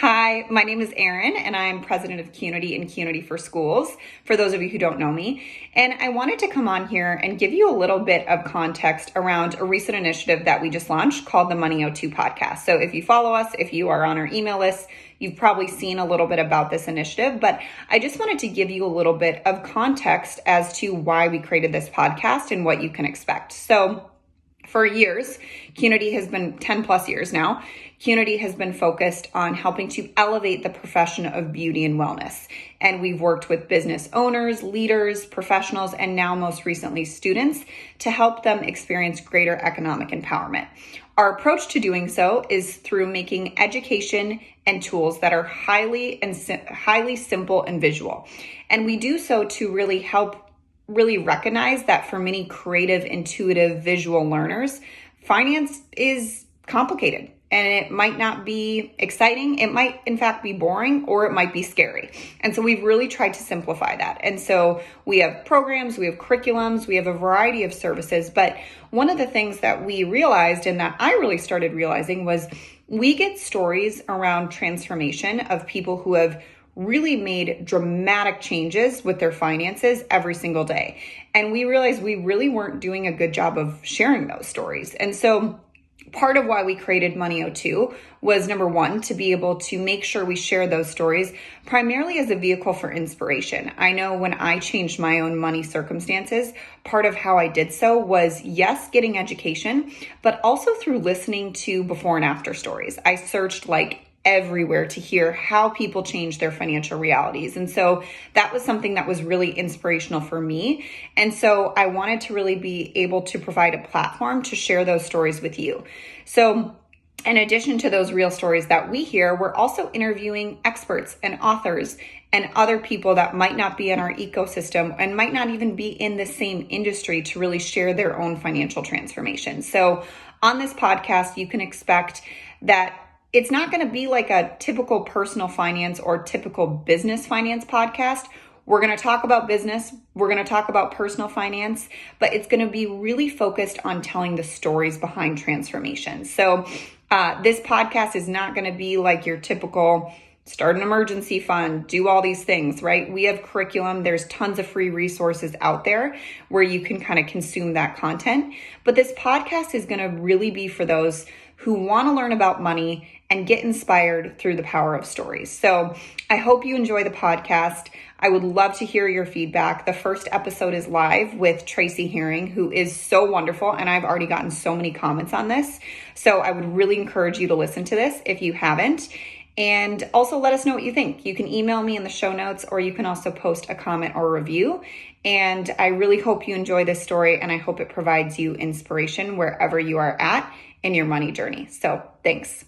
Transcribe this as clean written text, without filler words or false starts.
Hi, my name is Erin, and I'm president of Qnity and Qnity for Schools, for those of you who don't know me. And I wanted to come on here and give you a little bit of context around a recent initiative that we just launched called the Money 02 podcast. So if you follow us, if you are on our email list, you've probably seen a little bit about this initiative, but I just wanted to give you a little bit of context as to why we created this podcast and what you can expect. So for years, Qnity has been 10 plus years now. Qnity has been focused on helping to elevate the profession of beauty and wellness. And we've worked with business owners, leaders, professionals, and now most recently students to help them experience greater economic empowerment. Our approach to doing so is through making education and tools that are highly simple and visual. And we do so to really recognize that for many creative, intuitive, visual learners, finance is complicated and it might not be exciting. It might in fact be boring, or it might be scary. And so we've really tried to simplify that. And so we have programs, we have curriculums, we have a variety of services. But one of the things that we realized, and that I really started realizing, was we get stories around transformation of people who have really made dramatic changes with their finances every single day. And we realized we really weren't doing a good job of sharing those stories. And so part of why we created Money 02 was, number one, to be able to make sure we share those stories primarily as a vehicle for inspiration. I know when I changed my own money circumstances, part of how I did so was, yes, getting education, but also through listening to before and after stories. I searched everywhere to hear how people change their financial realities. And so that was something that was really inspirational for me. And so I wanted to really be able to provide a platform to share those stories with you. So in addition to those real stories that we hear, we're also interviewing experts and authors and other people that might not be in our ecosystem and might not even be in the same industry to really share their own financial transformation. So on this podcast, you can expect that it's not going to be like a typical personal finance or typical business finance podcast. We're going to talk about business. We're going to talk about personal finance, but it's going to be really focused on telling the stories behind transformation. So this podcast is not going to be like your typical start an emergency fund, do all these things, right? We have curriculum. There's tons of free resources out there where you can kind of consume that content. But this podcast is going to really be for those who want to learn about money and get inspired through the power of stories. So I hope you enjoy the podcast. I would love to hear your feedback. The first episode is live with Tracy Herring, who is so wonderful, and I've already gotten so many comments on this. So I would really encourage you to listen to this if you haven't. And also let us know what you think. You can email me in the show notes, or you can also post a comment or a review. And I really hope you enjoy this story, and I hope it provides you inspiration wherever you are at in your money journey. So thanks.